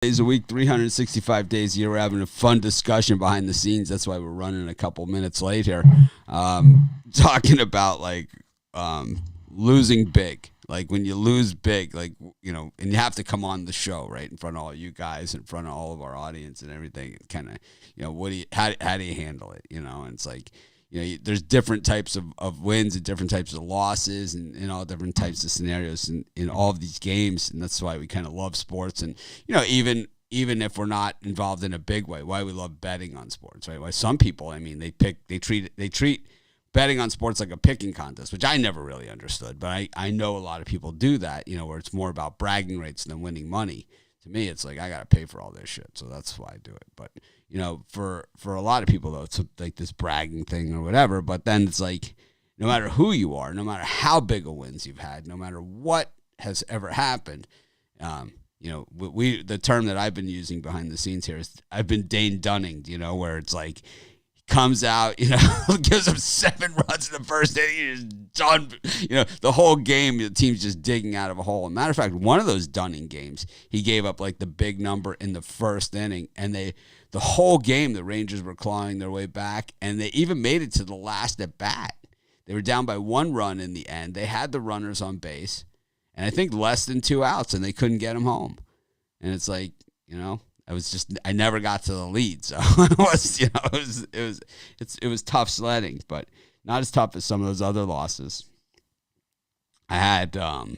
days a week, 365 days a year. We're having a fun discussion behind the scenes. That's why we're running a couple minutes late here. Talking about losing big. Like when you lose big, and you have to come on the show, right, in front of all you guys, in front of all of our audience and everything. Kind of, how do you handle it? And it's like, there's different types of wins and different types of losses and all different types of scenarios in all of these games. And that's why we kind of love sports. And, even if we're not involved in a big way, why we love betting on sports, right? Why some people, they treat betting on sports like a picking contest, which I never really understood. But I know a lot of people do that, where it's more about bragging rights than winning money. To me, it's like I got to pay for all this shit. So that's why I do it. But, for a lot of people, though, it's like this bragging thing or whatever. But then it's like no matter who you are, no matter how big of wins you've had, no matter what has ever happened, the term that I've been using behind the scenes here is I've been Dane Dunning, where it's like comes out, gives up 7 runs in the first inning, he's done. The whole game, the team's just digging out of a hole. As a matter of fact, one of those Dunning games, he gave up like the big number in the first inning, and the whole game, the Rangers were clawing their way back, and they even made it to the last at bat. They were down by 1 run in the end. They had the runners on base, and I think less than 2 outs, and they couldn't get them home. And it's like, I never got to the lead, so it was tough sledding, but not as tough as some of those other losses. I had, the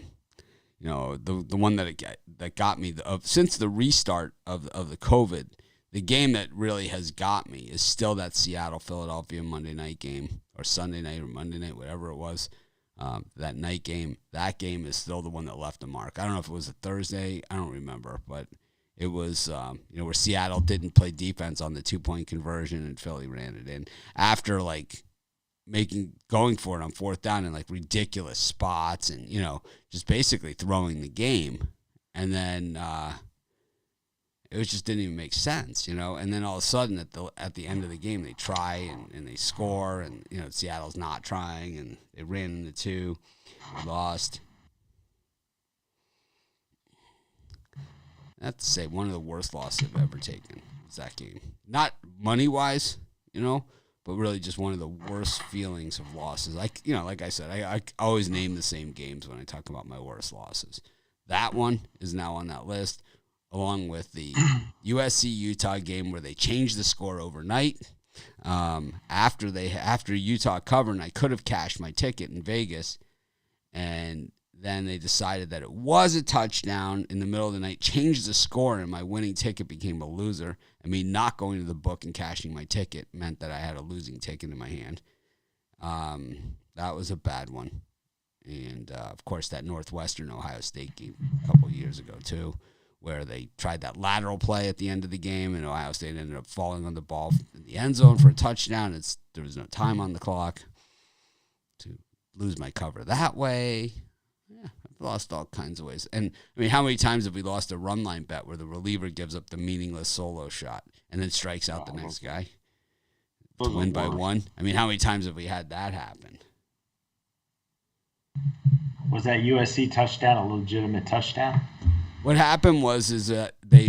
one that got me since the restart of the COVID. The game that really has got me is still that Seattle-Philadelphia Monday night game, or Sunday night or Monday night, whatever it was. That night game. That game is still the one that left a mark. I don't know if it was a Thursday. I don't remember, but it was, where Seattle didn't play defense on the 2-point conversion and Philly ran it in after going for it on 4th down in ridiculous spots and, just basically throwing the game. And then, it just didn't even make sense, and then all of a sudden at the end of the game, they try and they score and, Seattle's not trying and they ran into 2, lost. I have to say, one of the worst losses I've ever taken was that game. Not money-wise, but really just one of the worst feelings of losses. Like I said, I always name the same games when I talk about my worst losses. That one is now on that list, along with the USC-Utah game where they changed the score overnight. After Utah covered, and I could have cashed my ticket in Vegas, and then they decided that it was a touchdown in the middle of the night, changed the score, and my winning ticket became a loser. I mean, not going to the book and cashing my ticket meant that I had a losing ticket in my hand. That was a bad one. And, of course, that Northwestern-Ohio State game a couple of years ago, too, where they tried that lateral play at the end of the game, and Ohio State ended up falling on the ball in the end zone for a touchdown. There was no time on the clock to lose my cover that way. Yeah, I've lost all kinds of ways. And, how many times have we lost a run line bet where the reliever gives up the meaningless solo shot and then strikes out the next guy to win by 1? How many times have we had that happen? Was that USC touchdown a legitimate touchdown? What happened was that they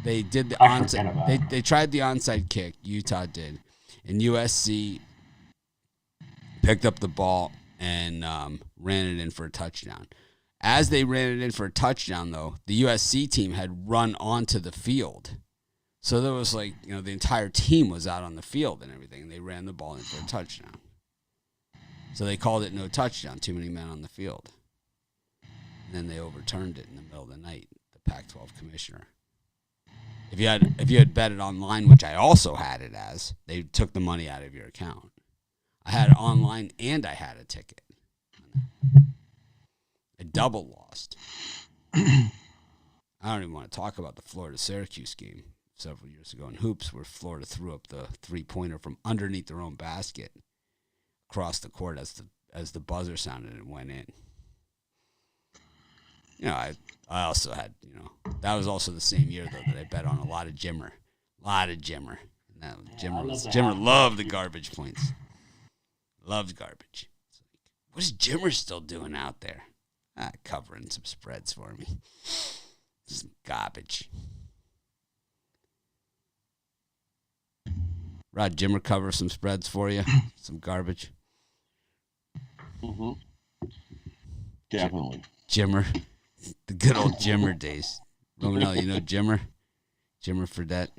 did the onside. They tried the onside kick. Utah did, and USC picked up the ball and ran it in for a touchdown. As they ran it in for a touchdown, though, the USC team had run onto the field, so there was the entire team was out on the field and everything. And they ran the ball in for a touchdown, so they called it no touchdown. Too many men on the field. And then they overturned it in the middle of the night, the Pac-12 commissioner. If you had bet it online, which I also had it as, they took the money out of your account. I had it online and I had a ticket. I double lost. I don't even want to talk about the Florida-Syracuse game several years ago in hoops where Florida threw up the 3-pointer from underneath their own basket across the court as the buzzer sounded and went in. I also had, that was also the same year, though, that I bet on a lot of Jimmer. And that Jimmer loved the garbage points. Loved garbage. It's like, what is Jimmer still doing out there? Covering some spreads for me. Some garbage. Rod Jimmer cover some spreads for you, some garbage. Mm-hmm. Definitely. Jimmer, the good old Jimmer days. Romanelli, you know Jimmer? Jimmer Fredette.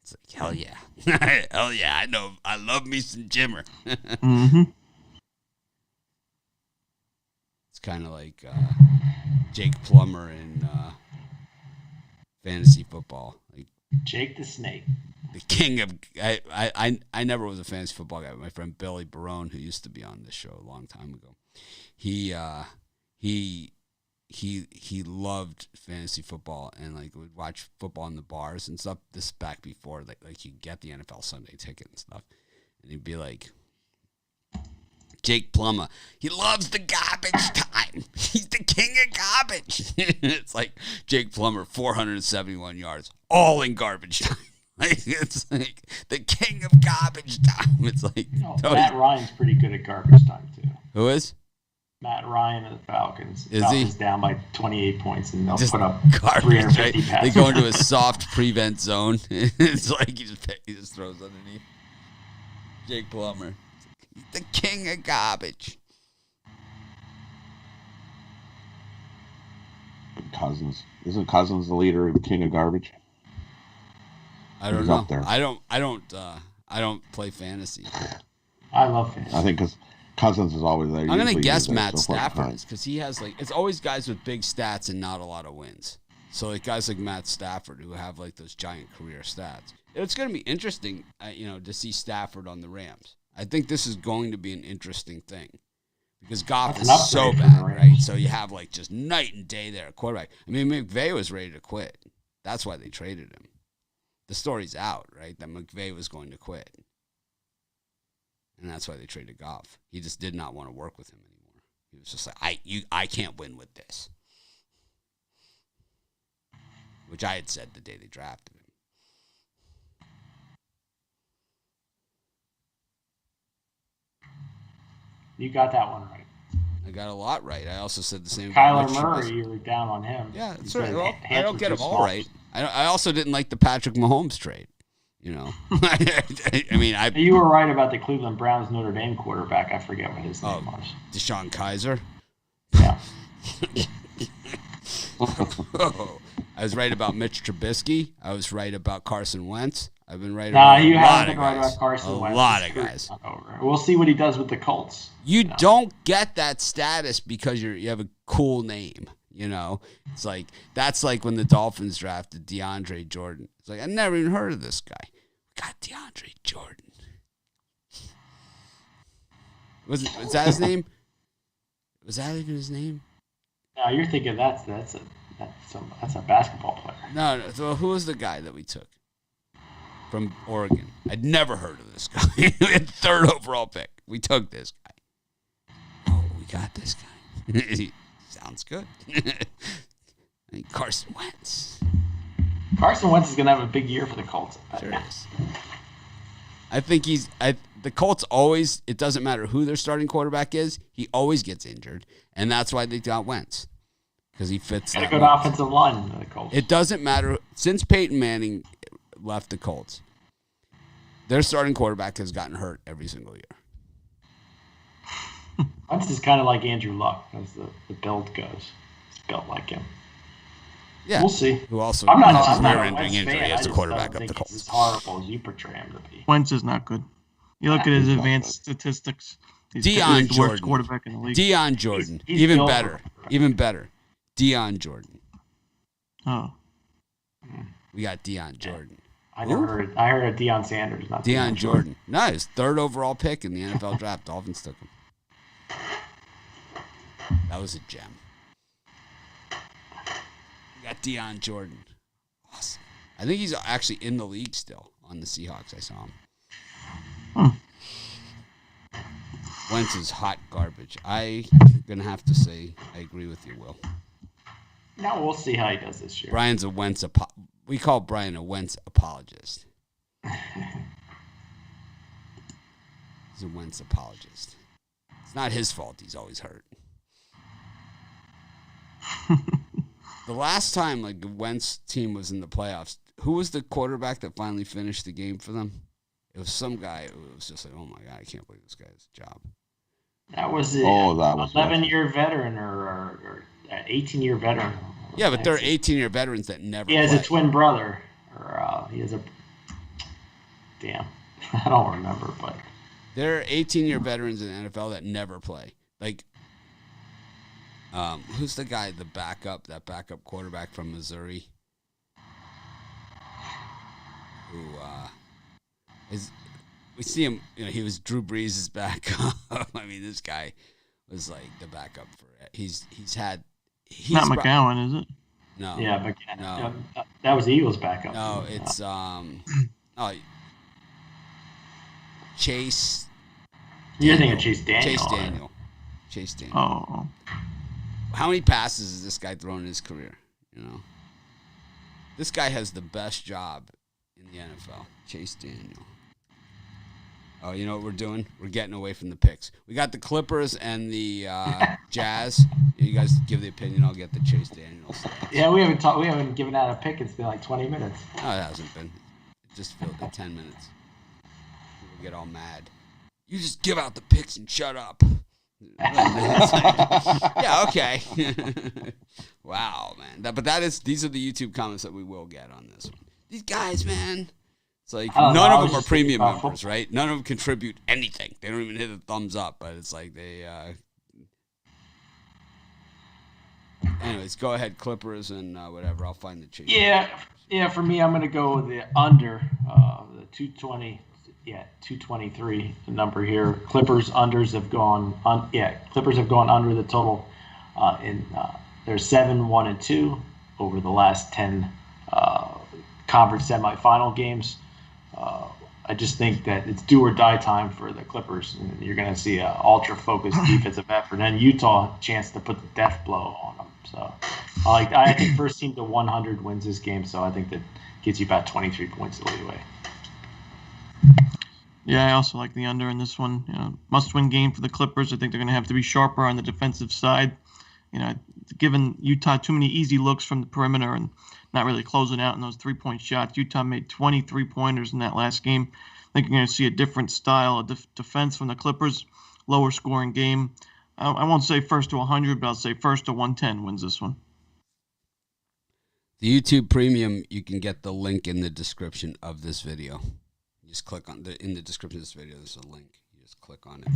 It's like, hell yeah. Hell yeah, I know. I love me some Jimmer. Mm-hmm. It's kind of like Jake Plummer in fantasy football. Like Jake the Snake. the king of I never was a fantasy football guy, but my friend Billy Barone, who used to be on this show a long time ago, he loved fantasy football and like would watch football in the bars and stuff. This is back before like you get the NFL Sunday ticket and stuff, and he'd be like, Jake Plummer, he loves the garbage time. He's the king of garbage. It's like Jake Plummer, 471 yards, all in garbage time. Like it's like the king of garbage time. It's like Matt Ryan's pretty good at garbage time too. Who is? Matt Ryan of the Falcons. Is Falcons he? down by 28 points, and they'll Just put up garbage, 350 right? passes. They go into a soft prevent zone. It's like he just throws underneath. Jake Plummer, the king of garbage. Cousins. Isn't Cousins the leader of King of Garbage? I don't He's know. up there. I don't play fantasy. I love fantasy. I think because Cousins is always there. I'm gonna Usually guess he's there Matt so far Stafford behind. because he has like it's always guys with big stats and not a lot of wins. So like guys like Matt Stafford who have like those giant career stats. It's gonna be interesting, to see Stafford on the Rams. I think this is going to be an interesting thing because Goff That's an is so upgrade for the bad, Rams. right? So you have like just night and day there at quarterback. I mean, McVay was ready to quit. That's why they traded him. The story's out, right? That McVay was going to quit. And that's why they traded Goff. He just did not want to work with him anymore. He was just like, I can't win with this. Which I had said the day they drafted him. You got that one right. I got a lot right. I also said the same Kyler about Mitch Murray, Trubisky. you were down on him. Yeah, You that's said right. Well, his I hands don't were get too them all small. right. I also didn't like the Patrick Mahomes trade. I mean, You were right about the Cleveland Browns Notre Dame quarterback. I forget what his name was. Deshaun Kaiser. Yeah. I was right about Mitch Trubisky. I was right about Carson Wentz. I've been right Nah, about you a lot haven't of been right guys. about Carson Wentz. A lot His of career's guys. not over. We'll see what he does with the Colts. You don't get that status because you have a cool name. It's like that's like when the Dolphins drafted DeAndre Jordan. It's like I never even heard of this guy. We got DeAndre Jordan. Was that his name? Was that even his name? No, you're thinking that's a basketball player. No. So who was the guy that we took from Oregon? I'd never heard of this guy. We had third overall pick. We took this guy. Oh, we got this guy. Sounds good. I mean, Carson Wentz. Carson Wentz is going to have a big year for the Colts. Sure is. I think the Colts always, it doesn't matter who their starting quarterback is, he always gets injured. And that's why they got Wentz. Because he fits Got a that good mold. offensive line for the Colts. It doesn't matter. Since Peyton Manning left the Colts, their starting quarterback has gotten hurt every single year. Wentz is kind of like Andrew Luck as the build goes. It's built like him. Yeah. We'll see. Who also I'm not has a rear-ending Wentz injury fan. I as just a quarterback don't of the think he's as Colts. horrible as you portray him to be. Wentz is not good. You look at his advanced statistics. He's Deion the worst Jordan. quarterback in the league. Deion Jordan. He's Even built for better. a quarterback. Even better. Deion Jordan. Oh. We got Deion Jordan. I heard of Deion Sanders, not Deion Jordan. No, his third overall pick in the NFL draft. Dolphins took him. That was a gem. We got Deion Jordan. Awesome. I think he's actually in the league still on the Seahawks. I saw him. Wentz is hot garbage. I'm going to have to say I agree with you, Will. No, we'll see how he does this year. Brian's a Wentz we call Brian a Wentz apologist. He's a Wentz apologist. It's not his fault he's always hurt. The last time the Wentz team was in the playoffs, who was the quarterback that finally finished the game for them? It was some guy who was just like, oh my God, I can't believe this guy has a job. That was That was 11-year veteran or 18-year veteran. Yeah, but there are 18-year veterans that never He has play. a twin brother, or he has a. Damn, I don't remember, but There are 18-year veterans in the NFL that never play. Like, who's the guy, that backup quarterback from Missouri, who we see him, he was Drew Brees' backup. I mean, this guy was like the backup for it. He's Not McGowan, is it? No. yeah, but No. that was the Eagles' backup. No, it's Chase. You're thinking Chase Daniel. Chase Daniel. Oh. How many passes has this guy thrown in his career? This guy has the best job in the NFL. Chase Daniel. Oh, you know what we're doing? We're getting away from the picks. We got the Clippers and the Jazz. You guys give the opinion. I'll get the Chase Daniel stats. Yeah, we haven't given out a pick. It's been like 20 minutes. No, it hasn't been. It just filled the 10 minutes. People get all mad. You just give out the picks and shut up. Yeah, okay. Wow, man. These are the YouTube comments that we will get on this one. These guys, man. It's like none of them are premium members, right? None of them contribute anything. They don't even hit a thumbs up, but it's like they. Anyways, go ahead, Clippers and whatever. I'll find the cheat. Yeah. For me, I'm gonna go with the under the 220. Yeah, 223 the number here. Clippers unders have gone Clippers have gone under the total they're 7-1-2 over the last 10 conference semifinal games. I just think that it's do or die time for the Clippers. And you're going to see an ultra focused defensive effort, and Utah chance to put the death blow on them. So I think first team to 100 wins this game. So I think that gets you about 23 points of leeway. Yeah, I also like the under in this one. Must-win game for the Clippers. I think they're going to have to be sharper on the defensive side. Given Utah too many easy looks from the perimeter and not really closing out in those three-point shots. Utah made 20 3-pointers in that last game. I think you're going to see a different style of defense from the Clippers, lower scoring game. I won't say first to 100, but I'll say first to 110 wins this one. The YouTube Premium, you can get the link in the description of this video. Just click on in the description of this video. There's a link. You just click on it.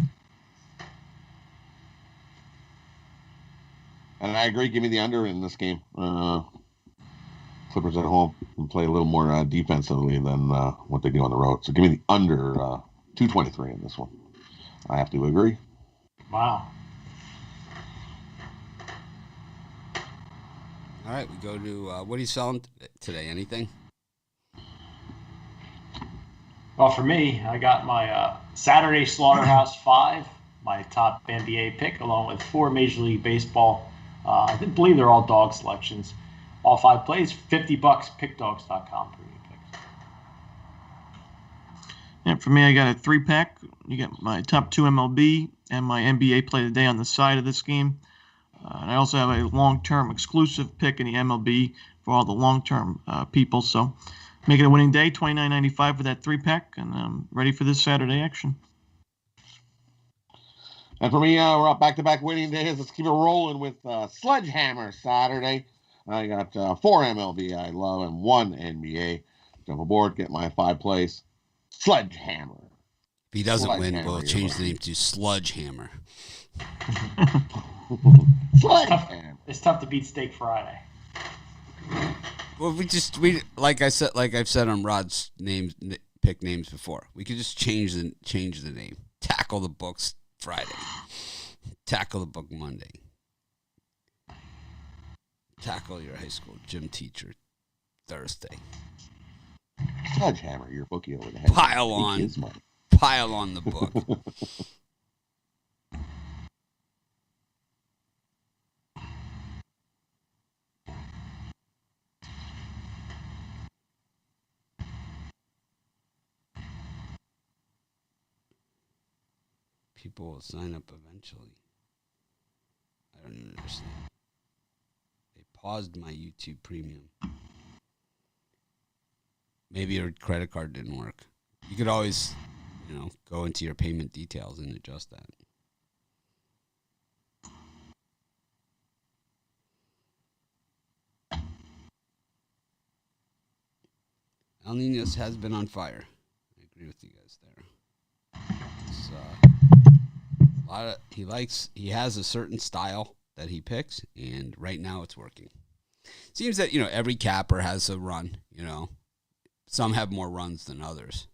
And I agree. Give me the under in this game. Clippers at home and play a little more defensively than what they do on the road. So give me the under 223 in this one. I have to agree. Wow. All right, we go to what are you selling today? Anything? Well, for me, I got my Saturday Slaughterhouse 5, my top NBA pick, along with 4 Major League Baseball. I believe they're all dog selections. All 5 plays, $50, pickdogs.com premium picks. Yeah, for me, I got a 3-pack. You get my top 2 MLB and my NBA play of the day on the side of this game. And I also have a long-term exclusive pick in the MLB for all the long-term people. So make it a winning day, $29.95 for that 3-pack, and I'm ready for this Saturday action. And for me, we're up back-to-back winning days. Let's keep it rolling with Sledgehammer Saturday. I got 4 MLB I love and 1 NBA. Jump aboard, get my 5 plays. Sledgehammer. If he doesn't win, we'll change the name to Sludgehammer. Sledgehammer. It's tough to beat Steak Friday. Well, we like I've said on Rod's pick names before. We could just change the name. Tackle the Books Friday. Tackle the Book Monday. Tackle your high school gym teacher Thursday. Sledgehammer, your bookie over the head. Pile on the book. People will sign up eventually. I don't understand. They paused my YouTube Premium. Maybe your credit card didn't work. You could always, go into your payment details and adjust that. El Niños has been on fire. I agree with you guys there. He has a certain style that he picks, and right now it's working. Seems that, every capper has a run, Some have more runs than others,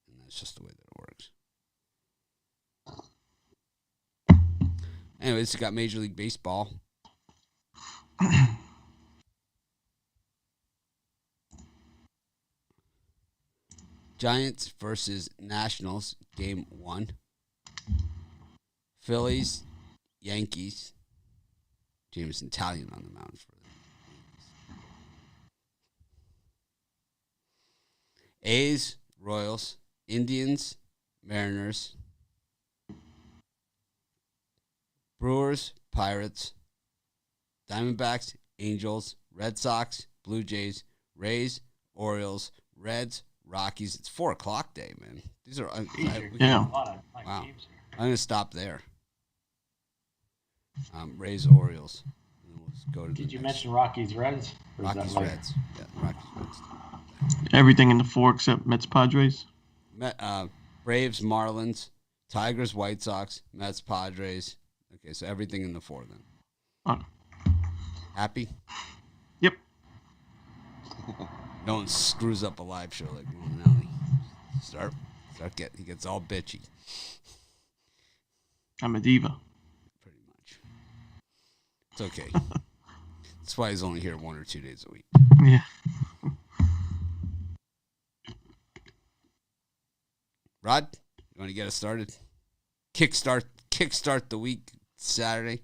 and that's just the way that it works. Anyways, we got Major League Baseball. Giants versus Nationals, game 1. Phillies, Yankees. Jameson Italian on the mound for the Yankees. A's, Royals, Indians, Mariners, Brewers, Pirates, Diamondbacks, Angels, Red Sox, Blue Jays, Rays, Orioles, Reds, Rockies. It's 4:00 day, man. These are Yeah. Wow. I'm gonna stop there. Rays, Orioles. And we'll just go to Did the you next. mention Rockies, Reds? Or is that Rockies, later? Reds? Yeah, Rockies, Reds. Everything in the 4 except Mets, Padres. Braves, Marlins, Tigers, White Sox, Mets, Padres. Okay, so everything in the 4 then. Oh. Happy? Yep. No one screws up a live show like Ronaldo. He gets all bitchy. I'm a diva. Pretty much. It's okay. That's why he's only here 1 or 2 days a week. Yeah. Rod, you want to get us started? Kickstart the week Saturday.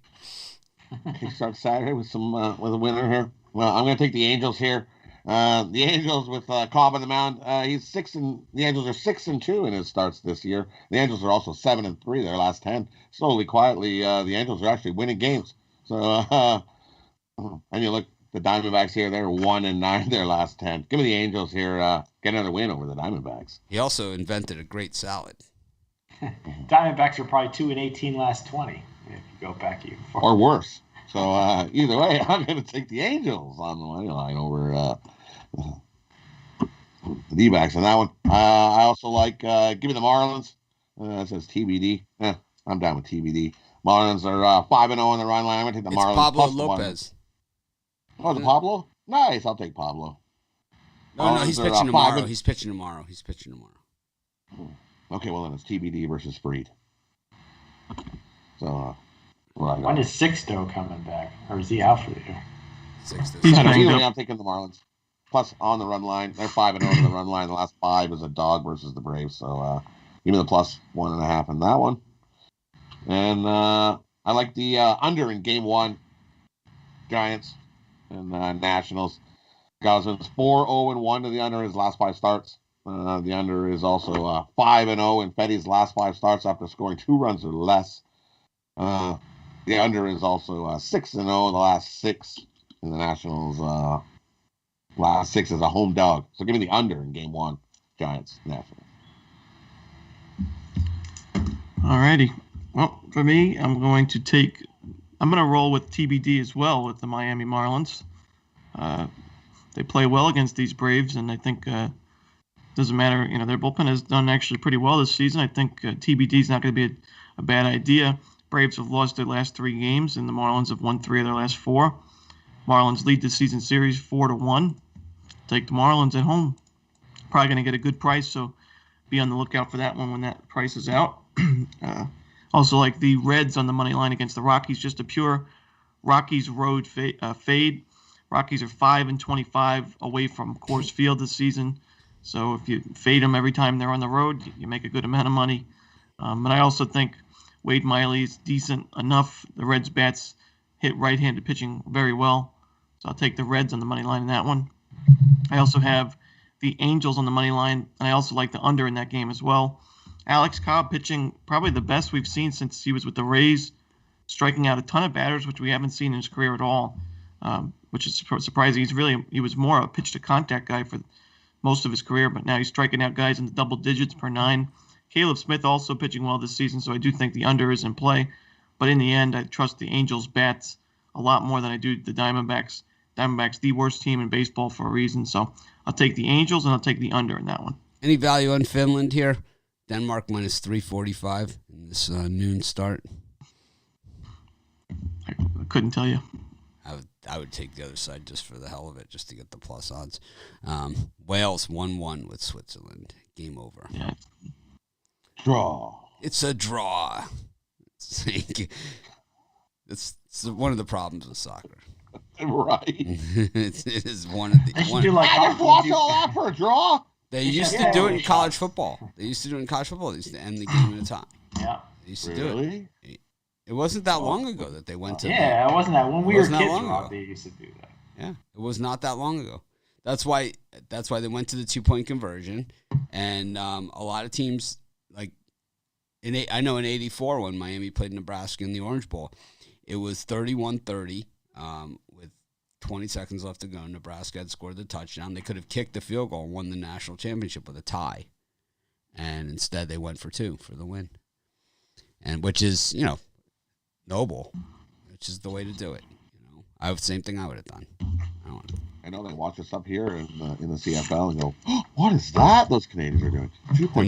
Kickstart Saturday with with a winner here. Well, I'm going to take the Angels here. The Angels with Cobb on the mound. The Angels are 6-2 in his starts this year. The Angels are also 7-3 their last 10. Slowly, quietly, the Angels are actually winning games. So, and you look, the Diamondbacks here, they're 1-9 their last 10. Give me the Angels here. Get another win over the Diamondbacks. He also invented a great salad. Diamondbacks are probably 2-18 last 20 if you go back even far. Or worse. So either way, I'm going to take the Angels on the money line over the D-backs on that one. I also like give me the Marlins. It says TBD. I'm down with TBD. Marlins are 5-0 on the run line. I'm going to take the It's Marlins. Pablo plus the Lopez. Oh, is it Pablo? Nice. I'll take Pablo. No, he's Marlins are, pitching tomorrow. 5-0. He's pitching tomorrow. Okay, well then it's TBD versus Freed. So When is Sixto coming back? Or is he out for the year? 6 to He's 7. banged either up. way, I'm taking the Marlins. Plus on the run line, they're 5-0 on the run line. The last 5 is a dog versus the Braves. So give me the plus 1.5 in that one. And I like the under in game 1. Giants and Nationals. Gosman's 4-0-1 to the under his last 5 starts. The under is also 5-0 in Fetty's last 5 starts after scoring 2 runs or less. The under is also 6-0 in the last 6. And the Nationals last 6 is a home dog. So give me the under in game 1. Giants, Nationals. Alrighty. Well, for me, I'm going to roll with TBD as well with the Miami Marlins. They play well against these Braves, and I think doesn't matter. Their bullpen has done actually pretty well this season. I think TBD is not going to be a bad idea. Braves have lost their last 3 games, and the Marlins have won 3 of their last 4. Marlins lead the season series 4-1. Take the Marlins at home. Probably going to get a good price, so be on the lookout for that one when that price is out. Also like the Reds on the money line against the Rockies, just a pure Rockies road fade. Rockies are 5-25 away from Coors Field this season. So if you fade them every time they're on the road, you make a good amount of money. But I also think Wade Miley is decent enough. The Reds bats hit right-handed pitching very well. So I'll take the Reds on the money line in that one. I also have the Angels on the money line, and I also like the under in that game as well. Alex Cobb pitching probably the best we've seen since he was with the Rays, striking out a ton of batters, which we haven't seen in his career at all, which is surprising. He was more a pitch-to-contact guy for most of his career, but now he's striking out guys in the double digits per 9. Caleb Smith also pitching well this season, so I do think the under is in play. But in the end, I trust the Angels' bats a lot more than I do the Diamondbacks. Diamondbacks, the worst team in baseball for a reason. So I'll take the Angels, and I'll take the under in that one. Any value on Finland here? Denmark minus 345 in this noon start. I couldn't tell you. I would take the other side just for the hell of it, just to get the plus odds. Wales 1-1 with Switzerland. Game over. Yeah. Draw. It's a draw. It's one of the problems with soccer. Right. it is one of the. They should do like I just watch all that for a draw. They used to do it in college football. They used to do it in college football. They used to end the game in a tie. Yeah. They used to Really? do it. It wasn't that long ago that they went to. Yeah, it wasn't that when we were wasn't that kids. long Rob, ago. they used to do that. Yeah, it was not that long ago. That's why they went to the 2-point conversion, and a lot of teams like I know in '84 when Miami played Nebraska in the Orange Bowl, it was 31-30 with 20 seconds left to go. Nebraska had scored the touchdown. They could have kicked the field goal and won the national championship with a tie, and instead they went for 2 for the win, and which is noble, which is the way to do it. Same thing I would have done. I know they watch us up here in the CFL and go, oh, "What is that? Those Canadians are doing."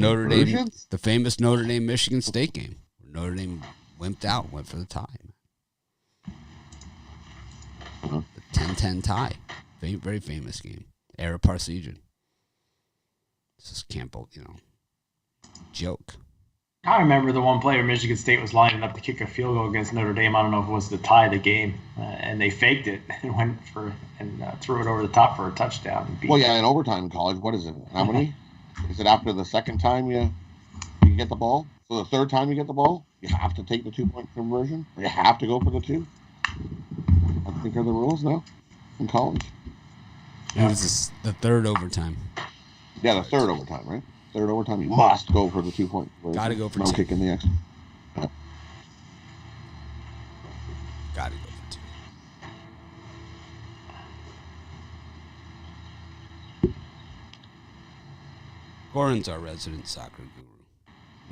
Notre Dame, the famous Notre Dame Michigan State game, where Notre Dame wimped out, went for the tie. The 10-10 tie, very famous game. Era Parsegian. This is Campbell, joke. I remember the one player Michigan State was lining up to kick a field goal against Notre Dame. I don't know if it was to tie the game, and they faked it and went for and threw it over the top for a touchdown. And beat Well, yeah, in overtime in college, what is it? How many? Is it after the second time you get the ball? So the third time you get the ball, you have to take the 2-point conversion? Or you have to go for the 2? I think are the rules now in college. It was the third overtime. Yeah, the third overtime, right? Third overtime, you must go for the 2-point conversion. Got to go for no 2. kicking the extra. Yeah. Got to go for 2. Goran's our resident soccer guru.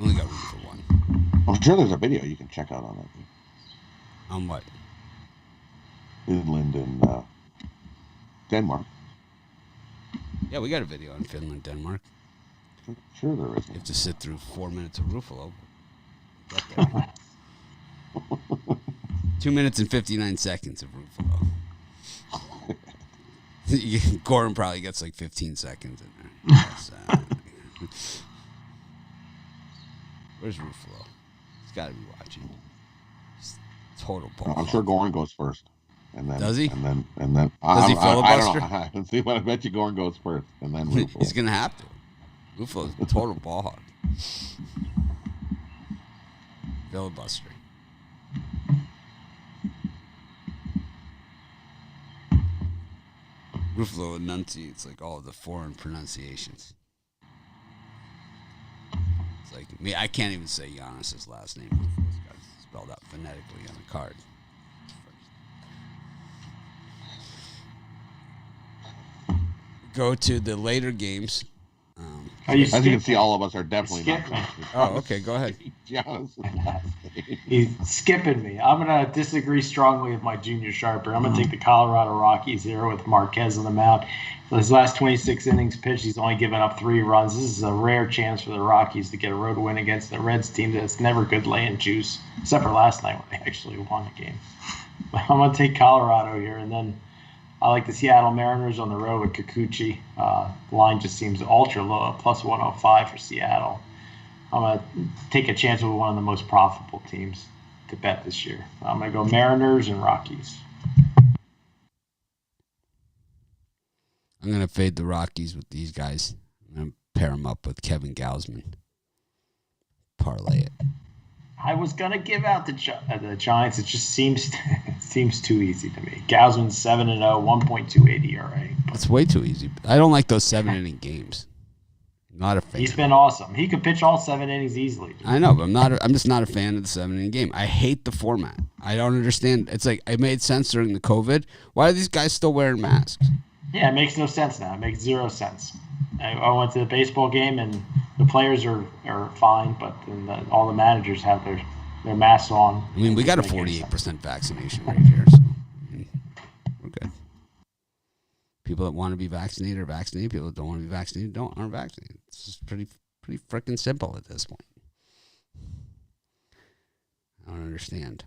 Only got room for 1. I'm sure there's a video you can check out on that. On what? Finland and Denmark. Yeah, we got a video on Finland, Denmark. Sure there is. You have to sit through 4 minutes of Ruffalo. Get there. 2 minutes and 59 seconds of Ruffalo. Goran probably gets like 15 seconds in there. Where's Ruffalo? He's got to be watching. Just total ball. I'm sure Goran goes first. And then, Does he? And then Does he filibuster? I don't know. I haven't seen, but I bet you Goran goes first, and then Ruffalo. He's gonna have to. Ruffalo's a total ball hog. Filibustering. Ruffalo enunciates like all of the foreign pronunciations. It's like me. I can't even say Giannis's last name. Ruffalo's got it spelled out phonetically on a card. Go to the later games. As you can see, all of us are definitely not. Oh, okay. Go ahead. He's skipping me. I'm going to disagree strongly with my junior sharper. I'm going to take the Colorado Rockies here with Marquez on the mound. For his last 26 innings pitched, he's only given up 3 runs. This is a rare chance for the Rockies to get a road win against the Reds team that's never good laying juice, except for last night when they actually won the game. But I'm going to take Colorado here, and then I like the Seattle Mariners on the road with Kikuchi. The line just seems ultra low, plus 105 for Seattle. I'm going to take a chance with one of the most profitable teams to bet this year. I'm going to go Mariners and Rockies. I'm going to fade the Rockies with these guys. I'm going to pair them up with Kevin Gausman. Parlay it. I was going to give out the Giants. It just seems too easy to me. Gausman's 7-0, 1.28 ERA. It's way too easy. I don't like those 7-inning games. Not a fan. He's been awesome. He could pitch all 7 innings easily. I know, but I'm just not a fan of the 7-inning game. I hate the format. I don't understand. It's like it made sense during the COVID. Why are these guys still wearing masks? Yeah, it makes no sense now. It makes 0 sense. I went to the baseball game, and the players are fine, but then all the managers have their masks on. I mean, we got a 48% vaccination rate here, so I mean, we're good. People that want to be vaccinated are vaccinated. People that don't want to be vaccinated aren't vaccinated. It's just pretty freaking simple at this point. I don't understand.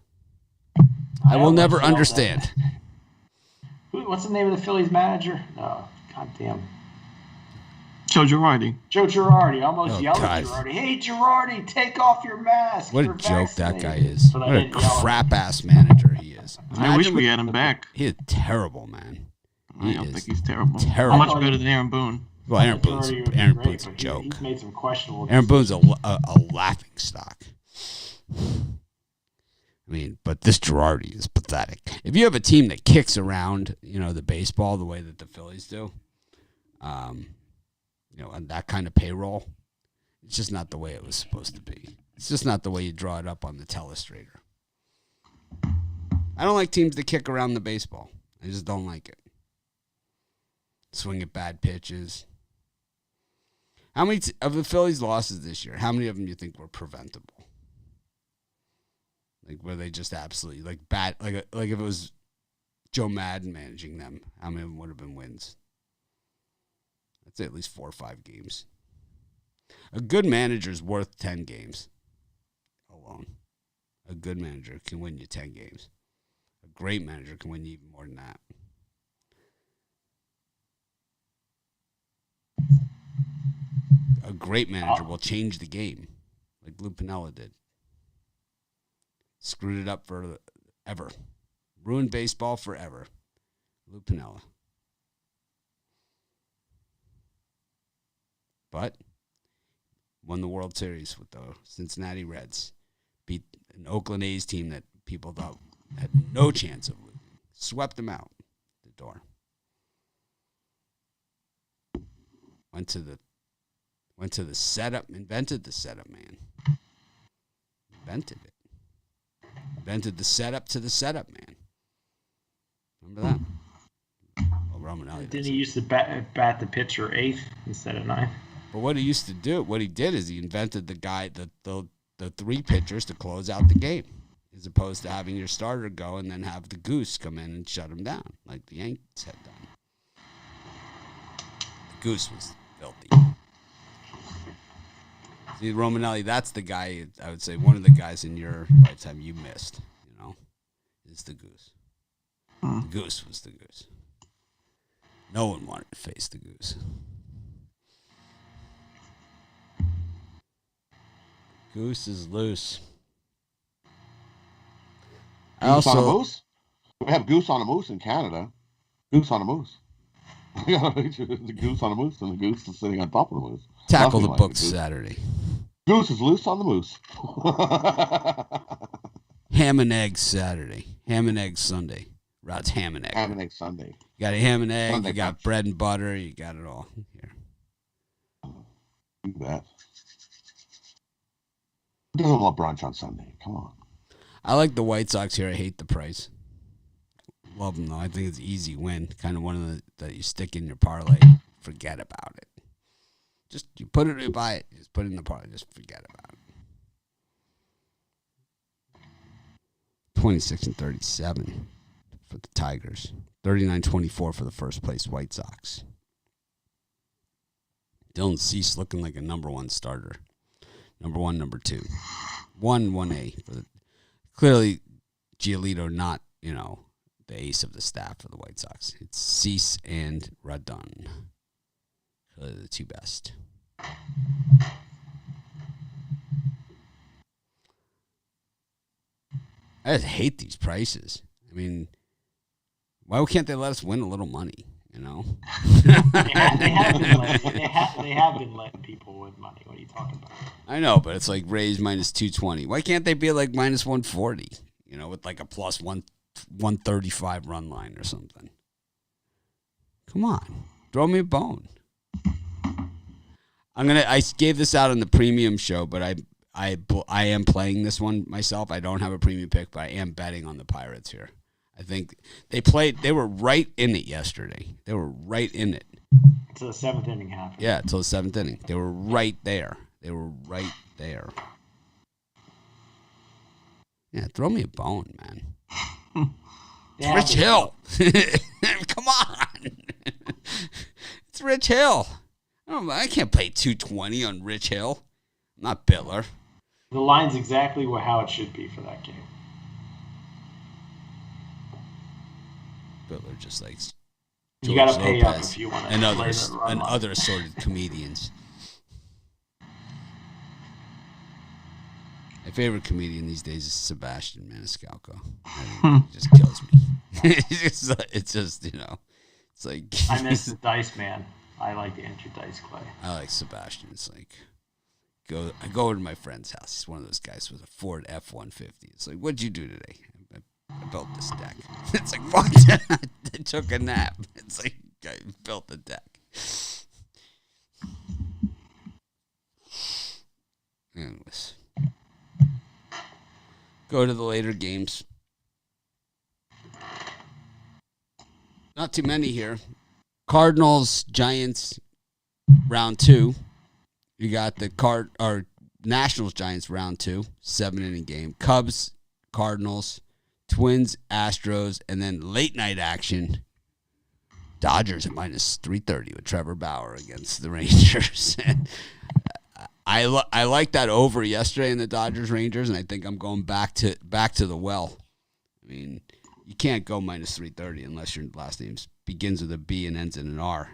I will never understand. What's the name of the Phillies manager? Oh, goddamn. Joe Girardi. Joe Girardi. I almost yelled at Girardi. Hey, Girardi, take off your mask. What a joke that guy is. What a crap-ass manager he is. I wish we had him back. He is terrible, man. I don't think he's terrible. Terrible. Much better than Aaron Boone. Well, Aaron Boone's a joke. He's made some questionable Aaron Boone's a laughing stock. I mean, but this Girardi is pathetic. If you have a team that kicks around, the baseball the way that the Phillies do, on that kind of payroll, it's just not the way it was supposed to be. It's just not the way you draw it up on the telestrator. I don't like teams that kick around the baseball. I just don't like it. Swing at bad pitches. How many of the Phillies' losses this year, how many of them do you think were preventable? Like, were they just absolutely, like, bad? Like if it was Joe Madden managing them, how many of them would have been wins? I'd say at least 4 or 5 games. A good manager is worth 10 games alone. A good manager can win you 10 games. A great manager can win you even more than that. A great manager will change the game, like Lou Piniella did. Screwed it up forever. Ruined baseball forever. Lou Piniella. But won the World Series with the Cincinnati Reds. Beat an Oakland A's team that people thought had no chance of losing. Swept them out the door. Went to the setup, invented the setup, man. Invented it. Invented the setup to the setup, man. Remember that? Well, Romanelli didn't he used to bat the pitcher 8th instead of 9th? But what he used to do, what he did is he invented the 3 pitchers to close out the game, as opposed to having your starter go and then have the goose come in and shut him down, like the Yankees had done. The goose was filthy. See, Romanelli, that's the guy, I would say, one of the guys in your lifetime you missed, is the goose. The goose was the goose. No one wanted to face the goose. Goose is loose. Goose on a moose? We have goose on a moose in Canada. Goose on a moose. We got a picture of the goose on a moose, and the goose is sitting on top of the moose. Tackle the books Saturday. Goose is loose on the moose. Ham and eggs Saturday. Ham and eggs Sunday. Rod's ham and egg. Ham and egg Sunday. You got a ham and egg. Sunday you got brunch. bread and butter. You got it all here. Do that. Who doesn't love brunch on Sunday? Come on. I like the White Sox here. I hate the price. Love them, though. I think it's an easy win. Kind of one of the that you stick in your parlay. Forget about it. Just you put it, you buy it. Just put it in the parlay. Just forget about it. 26-37 for the Tigers. 39-24 for the first place White Sox. Dylan Cease looking like a number 1 starter. Number 1, number 2. 1A. For clearly, Giolito not, the ace of the staff for the White Sox. It's Cease and Rodon. Clearly the 2 best. I just hate these prices. I mean, why can't they let us win a little money? They have been letting people win money. What are you talking about? I know, but it's like Rays minus 220. Why can't they be like minus 140? With like a plus 135 run line or something. Come on, throw me a bone. I gave this out on the premium show, but I am playing this one myself. I don't have a premium pick, but I am betting on the Pirates here. I think they were right in it yesterday. They were right in it. To the seventh inning happened. Yeah, until the seventh inning. They were right there. Yeah, throw me a bone, man. Yeah, Rich Hill. Come on. It's Rich Hill. I can't play 220 on Rich Hill. I'm not Bittler. The line's exactly how it should be for that game. Bittler just likes You got to George pay Lopez up if you want to and play the run line. other assorted comedians. My favorite comedian these days is Sebastian Maniscalco. He just kills me. It's just, it's like... I miss the Dice Man. I like Andrew Dice Clay. I like Sebastian. It's like, I go over to my friend's house. He's one of those guys with a Ford F-150. It's like, what'd you do today? I built this deck. It's like, what? I took a nap. It's like, I built the deck. Anyways. Go to the later games. Not too many here. Cardinals, Giants, round 2. You got the Nationals, Giants, round 2, 7-inning game. Cubs, Cardinals, Twins, Astros, and then late night action. Dodgers at minus 330 with Trevor Bauer against the Rangers. I like that over yesterday in the Dodgers Rangers, and I think I'm going back to the well. I mean, you can't go minus 330 unless your last name begins with a B and ends in an R.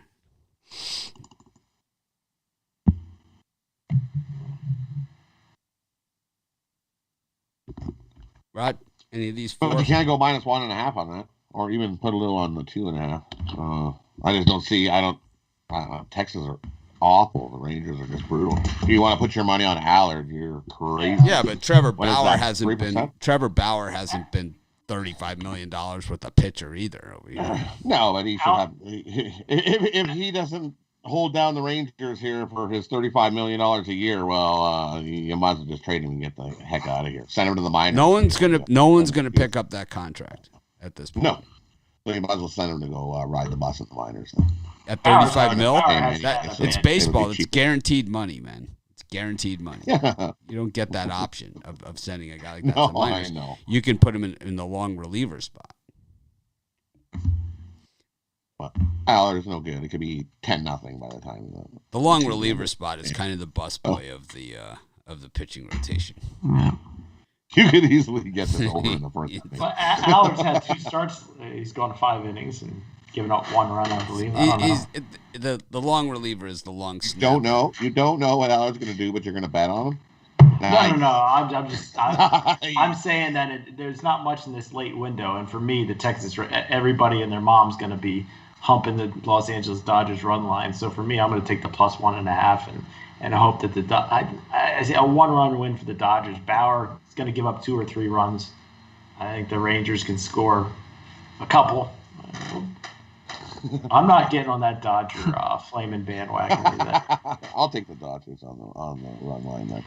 Rod, any of these four? But you can't go minus 1.5 on that, or even put a little on the 2.5. I just don't see. Texas are awful. The Rangers are just brutal. If you want to put your money on Allard, you're crazy. Yeah, but Trevor Bauer hasn't 3%? been $35 million worth of pitcher either over here. No, but he should have. If he doesn't hold down the Rangers here for his $35 million a year, well, you might as well just trade him and get the heck out of here. Send him to the minors. No one's gonna pick up that contract at this point. No, so you might as well send him to go ride the bus at the minors. Then. At 35 mil, It's it's baseball. It's cheaper. guaranteed money, man. It's guaranteed money. Yeah. You don't get that option of sending a guy like that to No, the minors. I know. You can put him in the long reliever spot. But Allard's no good. It could be 10-0 by the time. The long reliever spot is kind of the busboy of the pitching rotation. Yeah. You could easily get this over in the first inning. But Allard's had 2 starts. He's gone 5 innings and given up 1 run, I believe. I don't know. The long reliever is the long snap. You don't know what Allard's going to do, but you're going to bet on him. No. I'm saying that there's not much in this late window, and for me, the Texas, everybody and their mom's going to be humping the Los Angeles Dodgers run line. So for me, I'm going to take the plus 1.5 and hope that I see a 1-run win for the Dodgers. Bauer is going to give up 2 or 3 runs. I think the Rangers can score a couple. I'm not getting on that Dodger flaming bandwagon. I'll take the Dodgers on the run line then.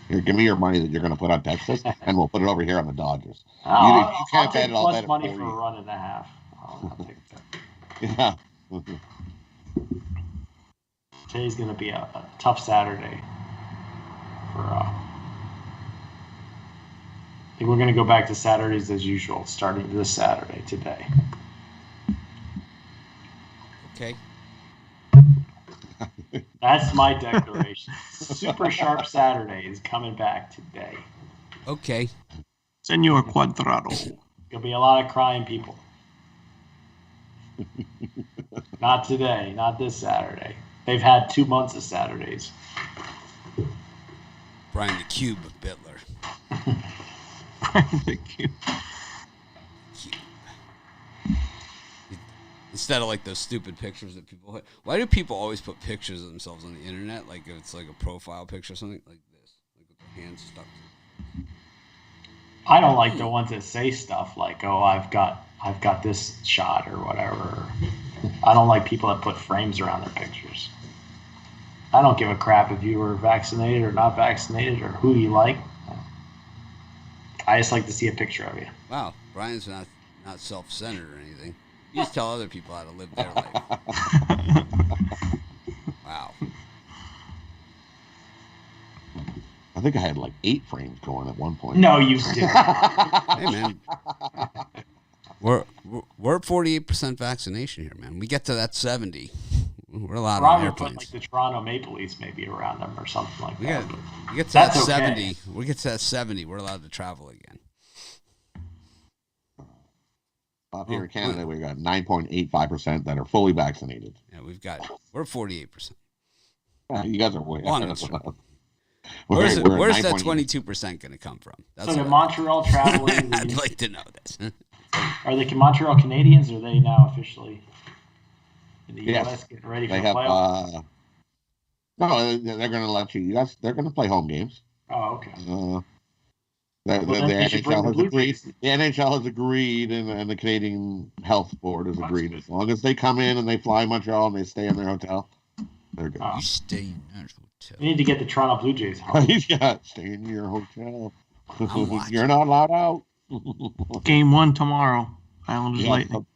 Here, give me your money that you're going to put on Texas, and we'll put it over here on the Dodgers. You can't bet it. I'll bet it money for for you. a 1.5. I'll take Yeah. that. Today's going to be a tough Saturday. I think we're going to go back to Saturdays as usual, starting this Saturday today. Okay. That's my declaration. Super Sharp Saturday is coming back today. Okay. Senor Cuadrado. Gonna be a lot of crying people. Not today, not this Saturday. They've had 2 months of Saturdays. Brian the Cube Bittler. The cute. Instead of like those stupid pictures that people. Why do people always put pictures of themselves on the internet? Like if it's like a profile picture or something like this, like with their hands stuck. I don't like the ones that say stuff like, "Oh, I've got this shot" or whatever. I don't like people that put frames around their pictures. I don't give a crap if you were vaccinated or not vaccinated or who you like. I just like to see a picture of you. Wow, Brian's not self-centered or anything. You just tell other people how to live their life. Wow. I think I had like 8 frames going at one point. No, you didn't. Hey, man. We're at 48% vaccination here, man. We get to that 70. We're allowed on Probably put airplanes. like the Toronto Maple Leafs maybe around them or something like that. We get to that That's 70. okay. We get to that 70. We're allowed to travel again. Up here in Canada, we got 9.85% that are fully vaccinated. Yeah, we're 48%. You guys are way Well, ahead that's of right. us. Where's We're at that 9.8. 22% going to come from? That's So the what Montreal traveling, I'd like to know this. are the Montreal Canadiens? Are they now officially in the Yes. U.S. getting ready for They the have. playoffs? No, they're going to let you. They're going to play home games. Oh, okay. The then they should bring NHL the has Blue agreed. Jays. The NHL has agreed, and the Canadian Health Board has That's agreed. good. As long as they come in and they fly Montreal and they stay in their hotel, they're good. Oh. You stay in that hotel. We need to get the Toronto Blue Jays home. Yeah, stay in your hotel. I'm watching. You're not allowed out. Game 1 tomorrow. Islanders Yeah, Lightning.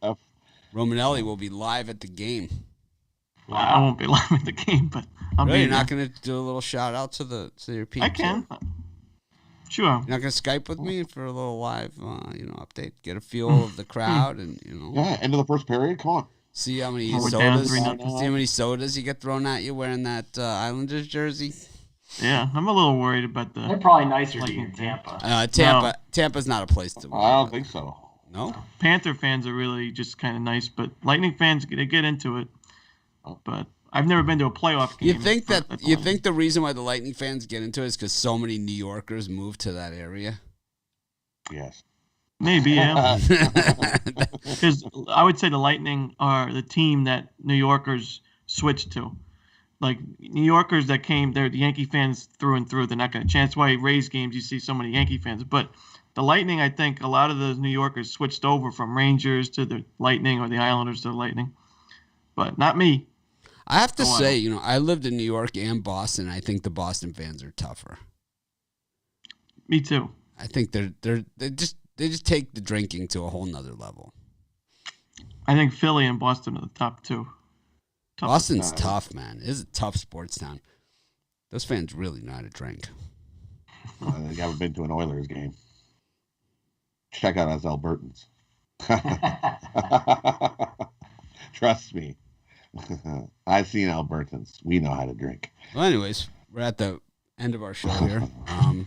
Romanelli will be live at the game. I won't be live at the game, but I'll Really? be You're there. not going to do a little shout out to your peeps? I can. here? Sure. You're not going to Skype with me for a little live, update, get a feel of the crowd, and Yeah, end of the first period. Come on. see how many We're down sodas. 3-0. See how many sodas you get thrown at you wearing that Islanders jersey. Yeah, I'm a little worried about They're the probably nicer to you Lightning in Tampa. Tampa's not a place to. I don't think so. No. Panther fans are really just kind of nice, but Lightning fans, they get into it. But I've never been to a playoff game. You think at the you Lightning. think the reason why the Lightning fans get into it is because so many New Yorkers moved to that area? Yes. Maybe, yeah. Because I would say the Lightning are the team that New Yorkers switched to. Like, New Yorkers that came, they're the Yankee fans through and through. They're not going to chance why Rays games you see so many Yankee fans. But the Lightning, I think a lot of those New Yorkers switched over from Rangers to the Lightning or the Islanders to the Lightning. But not me. I have to Oh, wow. say, I lived in New York and Boston. I think the Boston fans are tougher. Me too. I think they just take the drinking to a whole nother level. I think Philly and Boston are the top two. Boston's tough, man. It is a tough sports town. Those fans really know how to drink. You haven't been to an Oilers game. Check out us Albertans. Trust me. I've seen Albertans. We know how to drink. Well, anyways, we're at the end of our show here. And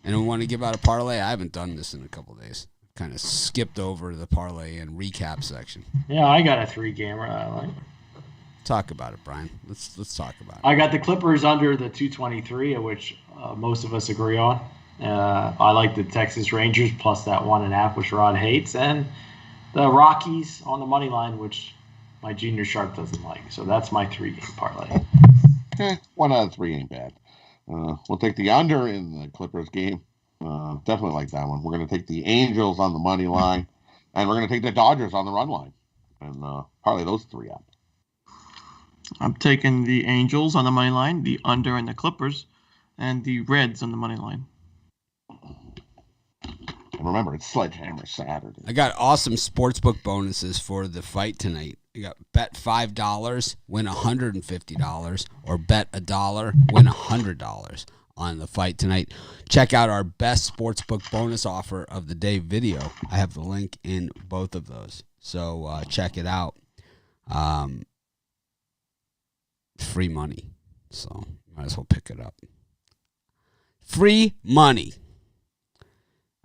we want to give out a parlay. I haven't done this in a couple of days. Kind of skipped over the parlay and recap section. Yeah, I got a 3-gamer I like. Talk about it, Brian. Let's talk about it. I got the Clippers under the 223, which most of us agree on. I like the Texas Rangers plus that 1.5, which Rod hates, and the Rockies on the money line, which my junior sharp doesn't like. So that's my 3-game parlay. 1 out of 3 ain't bad. We'll take the under in the Clippers game. Definitely like that one. We're going to take the Angels on the money line, and we're going to take the Dodgers on the run line, and parlay those 3 up. I'm taking the Angels on the money line, the under in the Clippers, and the Reds on the money line. And remember, it's Sledgehammer Saturday. I got awesome sportsbook bonuses for the fight tonight. You got bet $5, win $150, or bet $1, win $100 on the fight tonight. Check out our best sportsbook bonus offer of the day video. I have the link in both of those, so check it out. Free money, so might as well pick it up. Free money.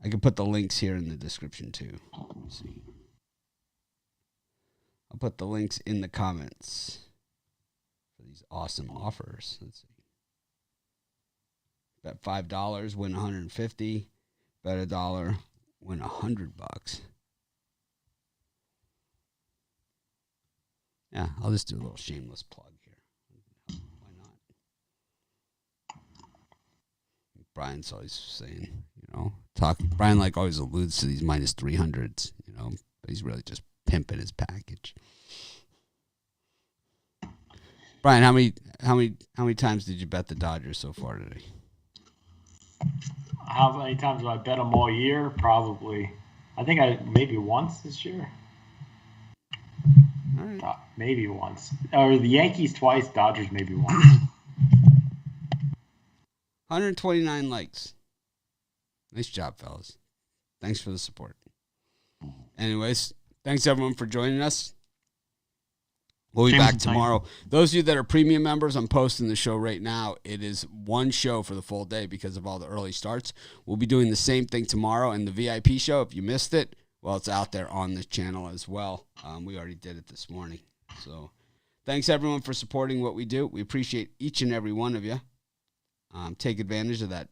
I can put the links here in the description too. Let me see. I'll put the links in the comments for these awesome offers. Let's see. Bet $5, win $150. Bet $1, win $100. Yeah, I'll just do a little shameless plug here. Why not? Brian's always saying, Brian always alludes to these minus 300s, but he's really just pimping his package. Brian, how many times did you bet the Dodgers so far today? How many times have I bet them all year? Probably. I think maybe once this year. right. Maybe once. Or the Yankees twice, Dodgers maybe once. 129 likes. Nice job, fellas. Thanks for the support. Anyways, thanks everyone for joining us. We'll be back tomorrow. Those of you that are premium members, I'm posting the show right now. It is one show for the full day because of all the early starts. We'll be doing the same thing tomorrow in the VIP show. If you missed it, well, it's out there on the channel as well. We already did it this morning. So thanks, everyone, for supporting what we do. We appreciate each and every one of you. Take advantage of that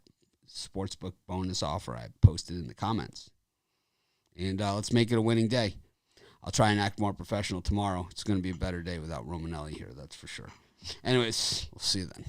sportsbook bonus offer I posted in the comments. And let's make it a winning day. I'll try and act more professional tomorrow. It's going to be a better day without Romanelli here, that's for sure. Anyways, we'll see you then.